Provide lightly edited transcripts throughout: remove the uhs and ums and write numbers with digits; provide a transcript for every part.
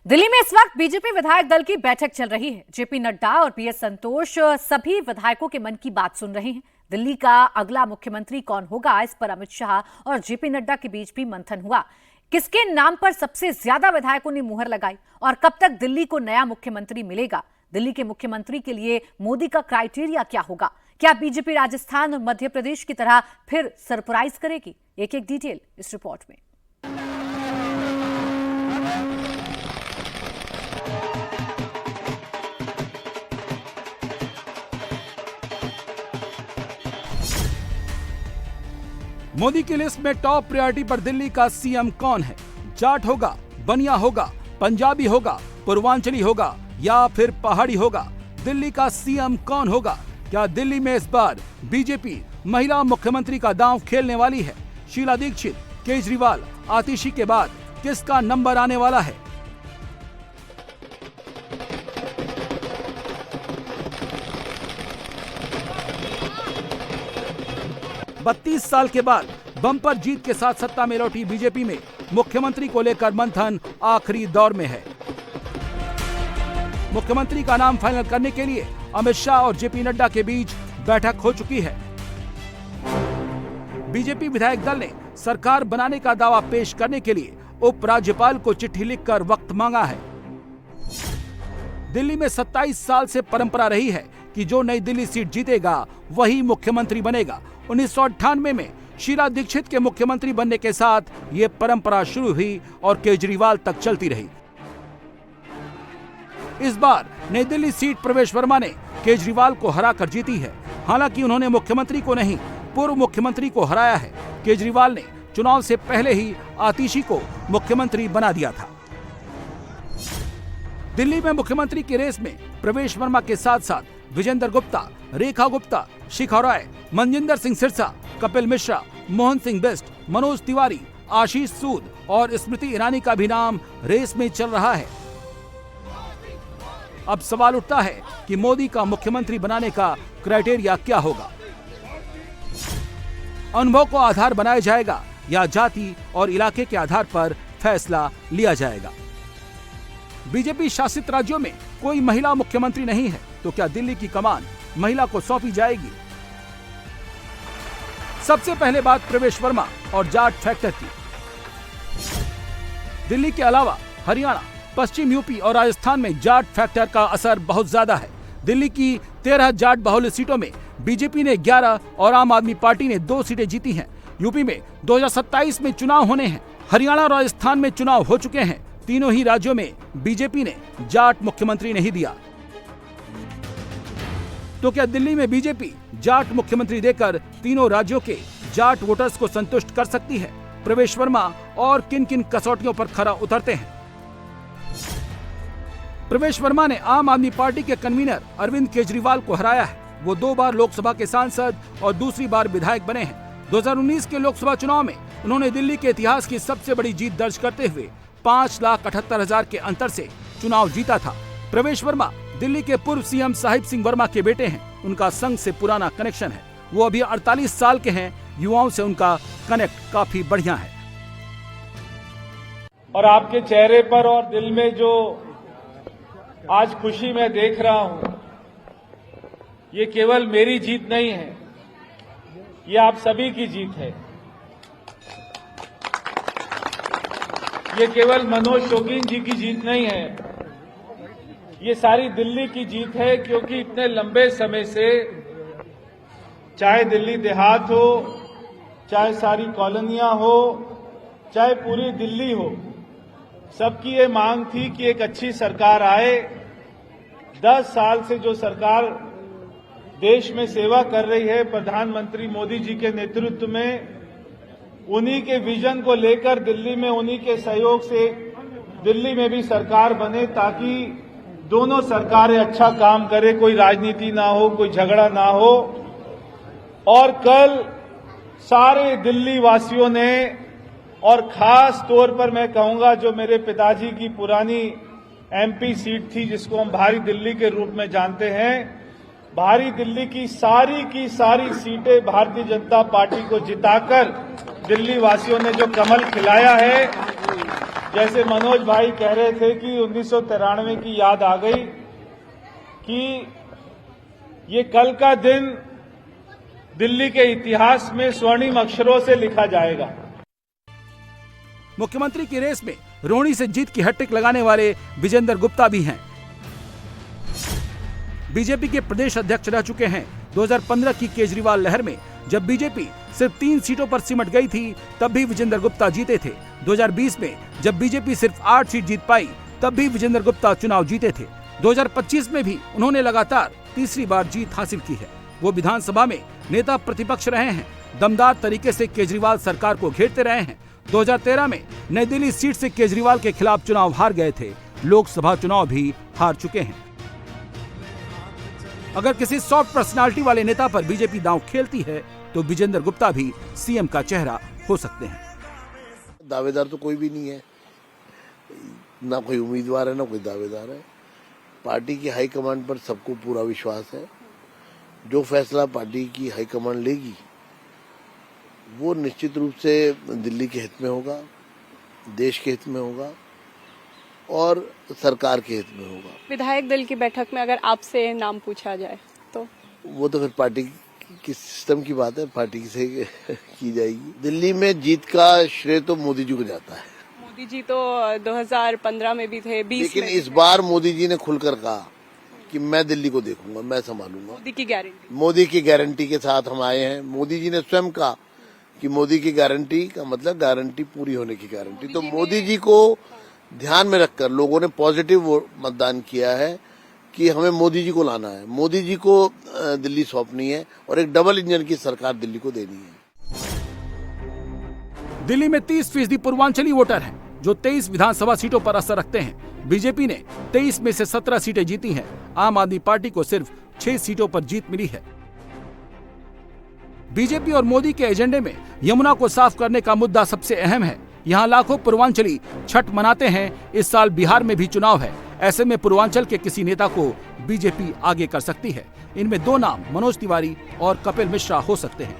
दिल्ली में इस वक्त बीजेपी विधायक दल की बैठक चल रही है। जेपी नड्डा और पीएस संतोष सभी विधायकों के मन की बात सुन रहे हैं। दिल्ली का अगला मुख्यमंत्री कौन होगा, इस पर अमित शाह और जेपी नड्डा के बीच भी मंथन हुआ। किसके नाम पर सबसे ज्यादा विधायकों ने मुहर लगाई और कब तक दिल्ली को नया मुख्यमंत्री मिलेगा? दिल्ली के मुख्यमंत्री के लिए मोदी का क्राइटेरिया क्या होगा? क्या बीजेपी राजस्थान और मध्य प्रदेश की तरह फिर सरप्राइज करेगी? एक एक डिटेल इस रिपोर्ट में। मोदी की लिस्ट में टॉप प्रायोरिटी पर दिल्ली का सीएम कौन है? जाट होगा, बनिया होगा, पंजाबी होगा, पूर्वांचली होगा या फिर पहाड़ी होगा? दिल्ली का सीएम कौन होगा? क्या दिल्ली में इस बार बीजेपी महिला मुख्यमंत्री का दांव खेलने वाली है? शीला दीक्षित, केजरीवाल, आतिशी के बाद किसका नंबर आने वाला है? बत्तीस साल के बाद बम्पर जीत के साथ सत्ता में लौटी बीजेपी में मुख्यमंत्री को लेकर मंथन आखिरी दौर में है। मुख्यमंत्री का नाम फाइनल करने के लिए अमित शाह और जेपी नड्डा के बीच बैठक हो चुकी है। बीजेपी विधायक दल ने सरकार बनाने का दावा पेश करने के लिए उपराज्यपाल को चिट्ठी लिखकर वक्त मांगा है। दिल्ली में 27 साल से परंपरा रही है कि जो नई दिल्ली सीट जीतेगा वही मुख्यमंत्री बनेगा। 1998 में शीला दीक्षित के मुख्यमंत्री बनने के साथ ये परंपरा शुरू हुई और केजरीवाल तक चलती रही। इस बार नई दिल्ली सीट प्रवेश वर्मा ने केजरीवाल को हराकर जीती है। हालांकि उन्होंने मुख्यमंत्री को नहीं, पूर्व मुख्यमंत्री को हराया है। केजरीवाल ने चुनाव से पहले ही आतिशी को मुख्यमंत्री बना दिया था। दिल्ली में मुख्यमंत्री की रेस में प्रवेश वर्मा के साथ साथ विजेंद्र गुप्ता, रेखा गुप्ता, शिखा रॉय, मनजिंदर सिंह सिरसा, कपिल मिश्रा, मोहन सिंह बिष्ट, मनोज तिवारी, आशीष सूद और स्मृति ईरानी का भी नाम रेस में चल रहा है। अब सवाल उठता है कि मोदी का मुख्यमंत्री बनाने का क्राइटेरिया क्या होगा? अनुभव को आधार बनाया जाएगा या जाति और इलाके के आधार पर फैसला लिया जाएगा? बीजेपी शासित राज्यों में कोई महिला मुख्यमंत्री नहीं है, तो क्या दिल्ली की कमान महिला को सौंपी जाएगी? सबसे पहले बात प्रवेश वर्मा और जाट फैक्टर की। दिल्ली के अलावा हरियाणा, पश्चिम यूपी और राजस्थान में जाट फैक्टर का असर बहुत ज्यादा है। दिल्ली की 13 जाट बहुल सीटों में बीजेपी ने 11 और आम आदमी पार्टी ने 2 सीटें जीती हैं। यूपी में 2027 में चुनाव होने हैं। हरियाणा और राजस्थान में चुनाव हो चुके हैं। तीनों ही राज्यों में बीजेपी ने जाट मुख्यमंत्री नहीं दिया। तो क्या दिल्ली में बीजेपी जाट मुख्यमंत्री देकर तीनों राज्यों के जाट वोटर्स को संतुष्ट कर सकती है? प्रवेश वर्मा और किन किन कसौटियों पर खरा उतरते हैं? प्रवेश वर्मा ने आम आदमी पार्टी के कन्वीनर अरविंद केजरीवाल को हराया है। वो 2 बार लोकसभा के सांसद और दूसरी बार विधायक बने हैं। 2019 के लोकसभा चुनाव में उन्होंने दिल्ली के इतिहास की सबसे बड़ी जीत दर्ज करते हुए 5,78,000 के अंतर से चुनाव जीता था। प्रवेश वर्मा दिल्ली के पूर्व सीएम साहिब सिंह वर्मा के बेटे हैं। उनका संघ से पुराना कनेक्शन है। वो अभी 48 साल के हैं। युवाओं से उनका कनेक्ट काफी बढ़िया है। और आपके चेहरे पर और दिल में जो आज खुशी मैं देख रहा हूं, ये केवल मेरी जीत नहीं है, ये आप सभी की जीत है। ये केवल मनोज शोकीन जी की जीत नहीं है, ये सारी दिल्ली की जीत है। क्योंकि इतने लंबे समय से चाहे दिल्ली देहात हो, चाहे सारी कॉलोनियां हो, चाहे पूरी दिल्ली हो, सबकी ये मांग थी कि एक अच्छी सरकार आए। 10 साल से जो सरकार देश में सेवा कर रही है प्रधानमंत्री मोदी जी के नेतृत्व में, उन्हीं के विजन को लेकर दिल्ली में उन्हीं के सहयोग से दिल्ली में भी सरकार बने, ताकि दोनों सरकारें अच्छा काम करें, कोई राजनीति ना हो, कोई झगड़ा ना हो। और कल सारे दिल्ली वासियों ने, और खास तौर पर मैं कहूंगा जो मेरे पिताजी की पुरानी एमपी सीट थी, जिसको हम भारी दिल्ली के रूप में जानते हैं, भारी दिल्ली की सारी सीटें भारतीय जनता पार्टी को जिताकर दिल्ली वासियों ने जो कमल खिलाया है, जैसे मनोज भाई कह रहे थे कि 1993 की याद आ गई कि ये कल का दिन दिल्ली के इतिहास में स्वर्णिम अक्षरों से लिखा जाएगा। मुख्यमंत्री की रेस में रोहिणी से जीत की हैट्रिक लगाने वाले विजेंद्र गुप्ता भी हैं। बीजेपी के प्रदेश अध्यक्ष रह चुके हैं। 2015 की केजरीवाल लहर में जब बीजेपी सिर्फ 3 सीटों पर सिमट गई थी, तब भी विजेंद्र गुप्ता जीते थे। 2020 में जब बीजेपी सिर्फ 8 सीट जीत पाई, तब भी विजेंद्र गुप्ता चुनाव जीते थे। 2025 में भी उन्होंने लगातार तीसरी बार जीत हासिल की है। वो विधानसभा में नेता प्रतिपक्ष रहे हैं, दमदार तरीके से केजरीवाल सरकार को घेरते रहे हैं। 2013 में नई दिल्ली सीट से केजरीवाल के खिलाफ चुनाव हार गए थे। लोकसभा चुनाव भी हार चुके हैं। अगर किसी सॉफ्ट पर्सनालिटी वाले नेता पर बीजेपी दांव खेलती है तो विजेंद्र गुप्ता भी सीएम का चेहरा हो सकते हैं। दावेदार तो कोई भी नहीं है, ना कोई उम्मीदवार है ना कोई दावेदार है। पार्टी की हाईकमांड पर सबको पूरा विश्वास है। जो फैसला पार्टी की हाईकमांड लेगी वो निश्चित रूप से दिल्ली के हित में होगा, देश के हित में होगा और सरकार के हित में होगा। विधायक दल की बैठक में अगर आपसे नाम पूछा जाए तो वो तो फिर पार्टी की सिस्टम की बात है, पार्टी से की जाएगी। दिल्ली में जीत का श्रेय तो मोदी जी को जाता है। मोदी जी तो 2015 में भी थे, 20 लेकिन में इस बार मोदी जी ने खुलकर कहा कि मैं दिल्ली को देखूंगा, मैं संभालूंगा। मोदी की गारंटी के साथ हम आए हैं। मोदी जी ने स्वयं कहा कि मोदी की गारंटी का मतलब गारंटी पूरी होने की गारंटी। तो मोदी जी को ध्यान में रखकर लोगों ने पॉजिटिव मतदान किया है कि हमें मोदी जी को लाना है, मोदी जी को दिल्ली सौंपनी है और एक डबल इंजन की सरकार दिल्ली को देनी है। दिल्ली में 30% पूर्वांचली वोटर हैं, जो 23 विधानसभा सीटों पर असर रखते हैं। बीजेपी ने 23 में से 17 सीटें जीती हैं। आम आदमी पार्टी को सिर्फ 6 सीटों पर जीत मिली है। बीजेपी और मोदी के एजेंडे में यमुना को साफ करने का मुद्दा सबसे अहम है। यहाँ लाखों पूर्वांचली छठ मनाते हैं। इस साल बिहार में भी चुनाव है। ऐसे में पूर्वांचल के किसी नेता को बीजेपी आगे कर सकती है। इनमें 2 नाम मनोज तिवारी और कपिल मिश्रा हो सकते हैं।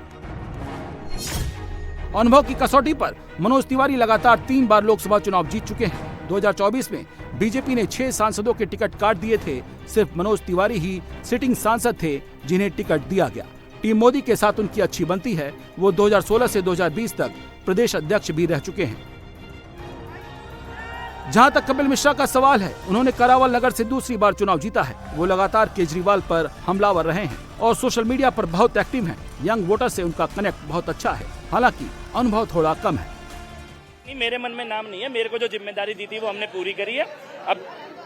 अनुभव की कसौटी पर मनोज तिवारी लगातार 3 बार लोकसभा चुनाव जीत चुके हैं। 2024 में बीजेपी ने 6 सांसदों के टिकट काट दिए थे। सिर्फ मनोज तिवारी ही सिटिंग सांसद थे जिन्हें टिकट दिया गया। टीम मोदी के साथ उनकी अच्छी बनती है। वो 2016 से 2020 तक प्रदेश अध्यक्ष भी रह चुके हैं। जहां तक कपिल मिश्रा का सवाल है, उन्होंने करावल नगर से दूसरी बार चुनाव जीता है। वो लगातार केजरीवाल पर हमलावर रहे हैं और सोशल मीडिया पर बहुत एक्टिव हैं। यंग वोटर से उनका कनेक्ट बहुत अच्छा है, हालांकि अनुभव थोड़ा कम है। नहीं, मेरे मन में नाम नहीं है। मेरे को जो जिम्मेदारी दी थी वो हमने पूरी करी है। अब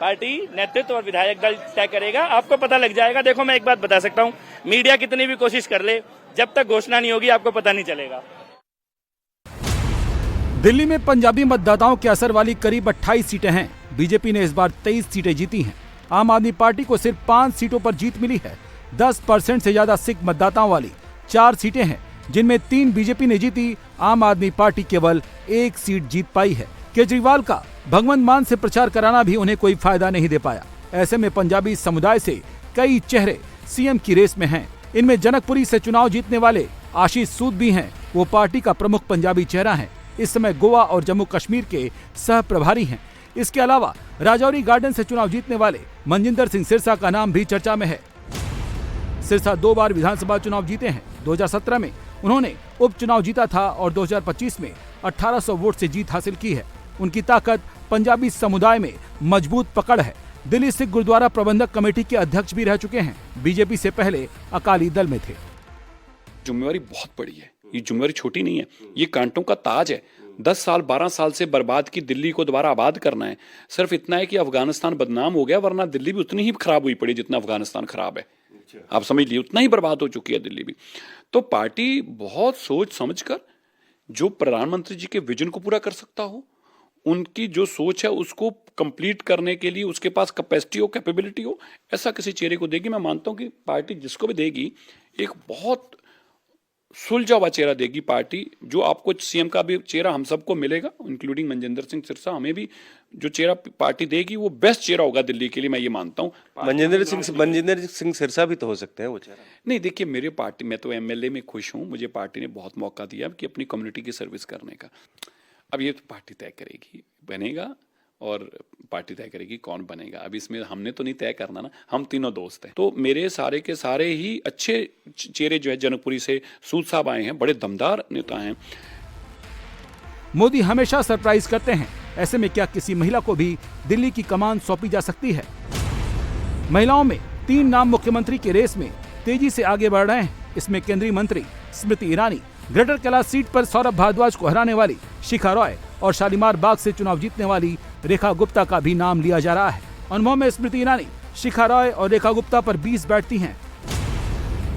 पार्टी नेतृत्व और विधायक दल तय करेगा, आपको पता लग जाएगा। देखो, मैं एक बात बता सकता हूँ, मीडिया कितनी भी कोशिश कर ले, जब तक घोषणा नहीं होगी आपको पता नहीं चलेगा। दिल्ली में पंजाबी मतदाताओं के असर वाली करीब 28 सीटें हैं। बीजेपी ने इस बार 23 सीटें जीती हैं। आम आदमी पार्टी को सिर्फ 5 सीटों पर जीत मिली है। 10% से ज्यादा सिख मतदाताओं वाली 4 सीटें हैं, जिनमें 3 बीजेपी ने जीती। आम आदमी पार्टी केवल 1 सीट जीत पाई है। केजरीवाल का भगवंत मान से प्रचार कराना भी उन्हें कोई फायदा नहीं दे पाया। ऐसे में पंजाबी समुदाय से कई चेहरे सीएम की रेस में हैं। इनमें जनकपुरी से चुनाव जीतने वाले आशीष सूद भी हैं। वो पार्टी का प्रमुख पंजाबी चेहरा है। इस समय गोवा और जम्मू कश्मीर के सह प्रभारी हैं। इसके अलावा राजौरी गार्डन से चुनाव जीतने वाले मनजिंदर सिंह सिरसा का नाम भी चर्चा में है। सिरसा 2 बार विधानसभा चुनाव जीते हैं। 2017 में उन्होंने उपचुनाव जीता था और 2025 में 1800 वोट से जीत हासिल की है। उनकी ताकत पंजाबी समुदाय में मजबूत पकड़ है। दिल्ली सिख गुरुद्वारा प्रबंधक कमेटी के अध्यक्ष भी रह चुके हैं। बीजेपी से पहले अकाली दल में थे। जिम्मेवारी बहुत बड़ी है, ये जिम्मेवारी छोटी नहीं है, ये कांटों का ताज है। 10 साल 12 साल से बर्बाद की दिल्ली को दोबारा आबाद करना है। सिर्फ इतना है कि अफगानिस्तान बदनाम हो गया, वरना दिल्ली भी उतनी ही खराब हुई पड़ी जितना अफगानिस्तान खराब है। आप समझ लीजिए, उतना ही बर्बाद हो चुकी है दिल्ली भी। तो पार्टी बहुत सोच समझकर जो प्रधानमंत्री जी के विजन को पूरा कर सकता हो, उनकी जो सोच है उसको कंप्लीट करने के लिए उसके पास कैपेसिटी हो, कैपेबिलिटी हो, ऐसा किसी चेहरे को देगी। मैं मानता हूं कि पार्टी जिसको भी देगी एक बहुत सुलझा हुआ चेहरा देगी पार्टी। जो आपको सीएम का भी चेहरा हम सबको मिलेगा, इंक्लूडिंग मनजिंदर सिंह सिरसा, हमें भी जो चेहरा पार्टी देगी वो बेस्ट चेहरा होगा दिल्ली के लिए, मैं ये मानता हूँ। मनजिंदर सिंह सिरसा भी तो हो सकते हैं वो चेहरा। नहीं, देखिए, मेरे पार्टी, मैं तो एमएलए में खुश हूँ। मुझे पार्टी ने बहुत मौका दिया कि अपनी कम्युनिटी की सर्विस करने का। अब ये तो पार्टी तय करेगी, बनेगा और पार्टी तय करेगी कौन बनेगा। अब इसमें हमने तो नहीं तय करना ना, हम तीनों दोस्त हैं। तो मेरे सारे के सारे ही अच्छे चेहरे जो है जनकपुरी से सूद साहब आए हैं, बड़े दमदार नेता हैं। मोदी हमेशा सरप्राइज करते हैं, ऐसे में क्या किसी महिला को भी दिल्ली की कमान सौंपी जा सकती है? महिलाओं में 3 नाम मुख्यमंत्री के रेस में तेजी से आगे बढ़ रहे हैं। इसमें केंद्रीय मंत्री स्मृति ईरानी, ग्रेटर कैलाश सीट पर सौरभ भारद्वाज को हराने वाली शिखा रॉय और शालीमार बाग से चुनाव जीतने वाली रेखा गुप्ता का भी नाम लिया जा रहा है। अनुभव में स्मृति ईरानी, शिखा रॉय और रेखा गुप्ता पर 20 बैठती हैं।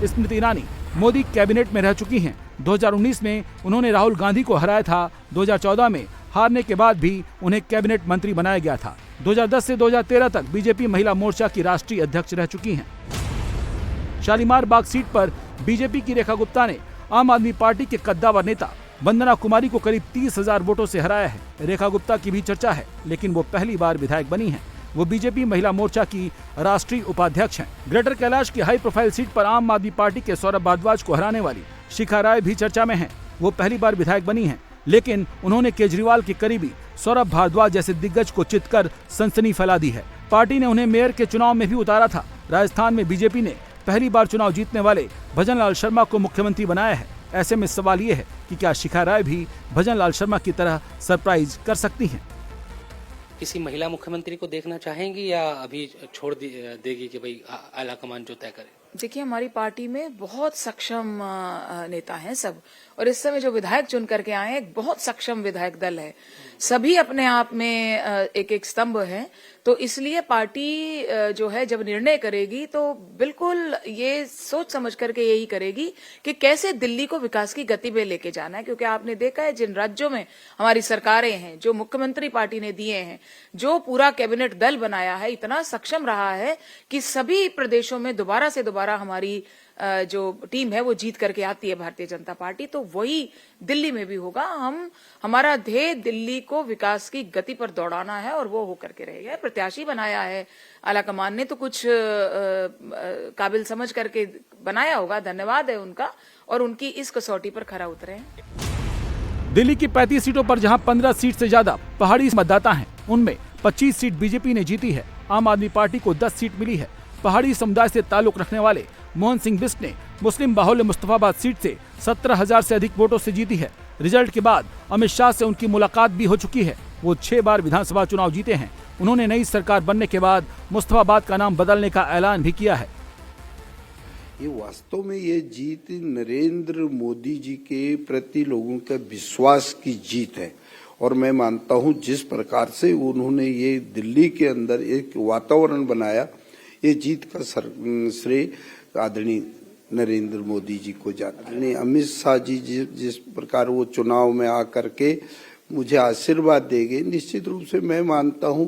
स्मृति ईरानी मोदी कैबिनेट में रह चुकी हैं। 2019 में उन्होंने राहुल गांधी को हराया था। 2014 में हारने के बाद भी उन्हें कैबिनेट मंत्री बनाया गया था। 2010 से 2013 तक बीजेपी महिला मोर्चा की राष्ट्रीय अध्यक्ष रह चुकी हैं। शालीमार बाग सीट पर बीजेपी की रेखा गुप्ता ने आम आदमी पार्टी के कद्दावर नेता वंदना कुमारी को करीब 30,000 वोटों से हराया है। रेखा गुप्ता की भी चर्चा है, लेकिन वो पहली बार विधायक बनी हैं। वो बीजेपी महिला मोर्चा की राष्ट्रीय उपाध्यक्ष हैं। ग्रेटर कैलाश की हाई प्रोफाइल सीट पर आम आदमी पार्टी के सौरभ भारद्वाज को हराने वाली शिखा रॉय भी चर्चा में हैं। वो पहली बार विधायक बनी हैं, लेकिन उन्होंने केजरीवाल के करीबी सौरभ भारद्वाज जैसे दिग्गज को चितकर सनसनी फैला दी है। पार्टी ने उन्हें मेयर के चुनाव में भी उतारा था। राजस्थान में बीजेपी ने पहली बार चुनाव जीतने वाले भजन लाल शर्मा को मुख्यमंत्री बनाया है। ऐसे में सवाल ये है कि क्या शिखा रॉय भी भजन लाल शर्मा की तरह सरप्राइज कर सकती हैं? किसी महिला मुख्यमंत्री को देखना चाहेंगी या अभी छोड़ देगी कि भाई आला कमान जो तय करे? देखिए, हमारी पार्टी में बहुत सक्षम नेता हैं सब, और इस समय जो विधायक चुन करके आए हैं, एक बहुत सक्षम विधायक दल है। सभी अपने आप में एक एक स्तंभ हैं। तो इसलिए पार्टी जो है जब निर्णय करेगी तो बिल्कुल ये सोच समझ करके यही करेगी कि कैसे दिल्ली को विकास की गति पे लेके जाना है। क्योंकि आपने देखा है जिन राज्यों में हमारी सरकारें हैं, जो मुख्यमंत्री पार्टी ने दिए हैं, जो पूरा कैबिनेट दल बनाया है, इतना सक्षम रहा है कि सभी प्रदेशों में दोबारा से दोबारा हमारी जो टीम है वो जीत करके आती है भारतीय जनता पार्टी। तो वही दिल्ली में भी होगा। हमारा ध्येय दिल्ली को विकास की गति पर दौड़ाना है और वो होकर के रहेगा। प्रत्याशी बनाया है आलाकमान ने, तो कुछ काबिल समझ करके बनाया होगा। धन्यवाद है उनका, और उनकी इस कसौटी पर खरा उतरे हैं। दिल्ली की 35 सीटों पर जहां 15 सीट से ज्यादा पहाड़ी मतदाता हैं, उनमें 25 सीट बीजेपी ने जीती है। आम आदमी पार्टी को 10 सीट मिली है। पहाड़ी समुदाय से ताल्लुक रखने वाले मोहन सिंह बिष्ट ने मुस्लिम बाहुल्य मुस्तफाबाद सीट से 17,000 से अधिक वोटों से जीती है। रिजल्ट के बाद अमित शाह से उनकी मुलाकात भी हो चुकी है। वो 6 बार विधानसभा चुनाव जीते हैं। उन्होंने नई सरकार बनने के बाद मुस्तफाबाद का नाम बदलने का ऐलान भी किया है। ये वास्तव में ये जीत नरेंद्र मोदी जी के प्रति लोगों का विश्वास की जीत है। और मैं मानता हूं जिस प्रकार से उन्होंने ये दिल्ली के अंदर एक वातावरण बनाया, ये जीत का श्रेय आदरणीय नरेंद्र मोदी जी को जाता है। अमित शाह जी जिस प्रकार वो चुनाव में आकर के मुझे आशीर्वाद देंगे, निश्चित रूप से मैं मानता हूं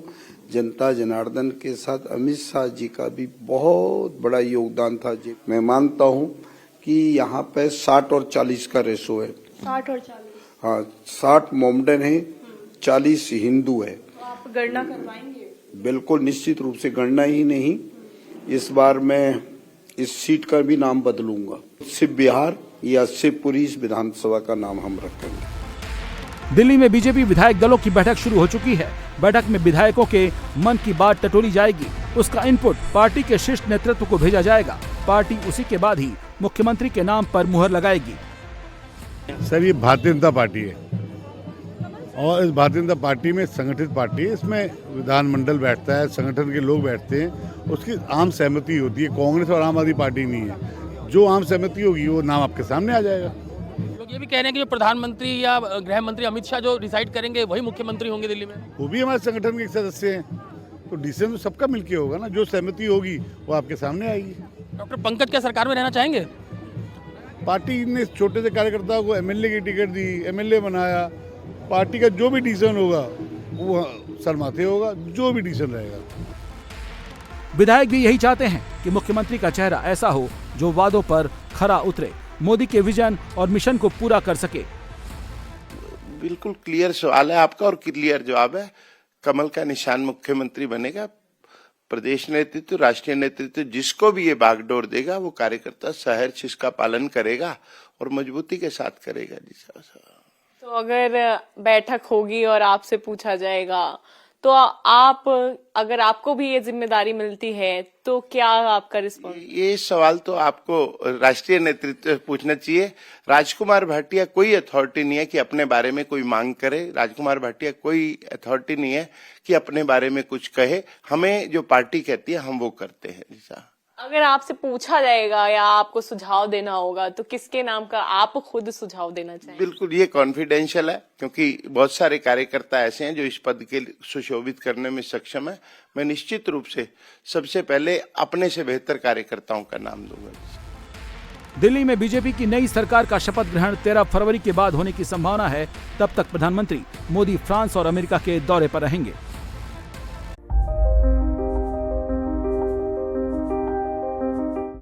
जनता जनार्दन के साथ अमित शाह जी का भी बहुत बड़ा योगदान था। जी मैं मानता हूं कि यहाँ पे 60 और 40 का रेशो है। 60 और 40? हाँ, 60 मोमडन है, 40 हिंदू है। तो आप गणना करवाएंगे? बिल्कुल, निश्चित रूप से गणना ही नहीं, इस बार मैं इस सीट का भी नाम बदलूंगा। शिव बिहार या शिवपुरी विधानसभा का नाम हम रखेंगे। दिल्ली में बीजेपी विधायक दलों की बैठक शुरू हो चुकी है। बैठक में विधायकों के मन की बात टटोली जाएगी। उसका इनपुट पार्टी के शीर्ष नेतृत्व को भेजा जाएगा। पार्टी उसी के बाद ही मुख्यमंत्री के नाम पर मुहर लगाएगी। सर, ये भारतीय जनता पार्टी है और इस भारतीय जनता पार्टी में संगठित पार्टी है। इसमें विधानमंडल बैठता है, संगठन के लोग बैठते हैं, उसकी आम सहमति होती है। कांग्रेस और आम आदमी पार्टी नहीं है। जो आम सहमति होगी वो नाम आपके सामने आ जाएगा। लोग ये भी कह रहे हैं कि जो प्रधानमंत्री या गृह मंत्री अमित शाह जो डिसाइड करेंगे वही मुख्यमंत्री होंगे दिल्ली में। वो भी हमारे संगठन के सदस्य हैं, तो डिसीजन तो सबका मिलकर होगा ना। जो सहमति होगी वो आपके सामने आएगी। डॉक्टर पंकज क्या सरकार में रहना चाहेंगे? पार्टी ने छोटे से कार्यकर्ताओं को एमएलए की टिकट दी, एमएलए बनाया। पार्टी का जो भी डिसीजन होगा वो सर माथे होगा, जो भी डिसीजन रहेगा। विधायक भी यही चाहते हैं कि मुख्यमंत्री का चेहरा ऐसा हो जो वादों पर खरा उतरे, मोदी के विजन और मिशन को पूरा कर सके। बिल्कुल क्लियर सवाल है आपका और क्लियर जवाब है। कमल का निशान मुख्यमंत्री बनेगा। प्रदेश नेतृत्व, राष्ट्रीय नेतृत्व जिसको भी ये बागडोर देगा वो कार्यकर्ता सहर्ष इसका पालन करेगा और मजबूती के साथ करेगा। जी साहब। तो अगर बैठक होगी और आपसे पूछा जाएगा तो आप, अगर आपको भी ये जिम्मेदारी मिलती है तो क्या आपका रिस्पॉन्स? ये सवाल तो आपको राष्ट्रीय नेतृत्व पूछना चाहिए। राजकुमार भाटिया कोई अथॉरिटी नहीं है कि अपने बारे में कोई मांग करे। राजकुमार भाटिया कोई अथॉरिटी नहीं है कि अपने बारे में कुछ कहे। हमें जो पार्टी कहती है हम वो करते हैं। जैसा अगर आपसे पूछा जाएगा या आपको सुझाव देना होगा तो किसके नाम का आप खुद सुझाव देना चाहेंगे? बिल्कुल ये कॉन्फिडेंशियल है, क्योंकि बहुत सारे कार्यकर्ता ऐसे हैं जो इस पद के सुशोभित करने में सक्षम है। मैं निश्चित रूप से सबसे पहले अपने से बेहतर कार्यकर्ताओं का नाम दूंगा। दिल्ली में बीजेपी की नई सरकार का शपथ ग्रहण 13 फरवरी के बाद होने की संभावना है। तब तक प्रधानमंत्री मोदी फ्रांस और अमेरिका के दौरे पर रहेंगे।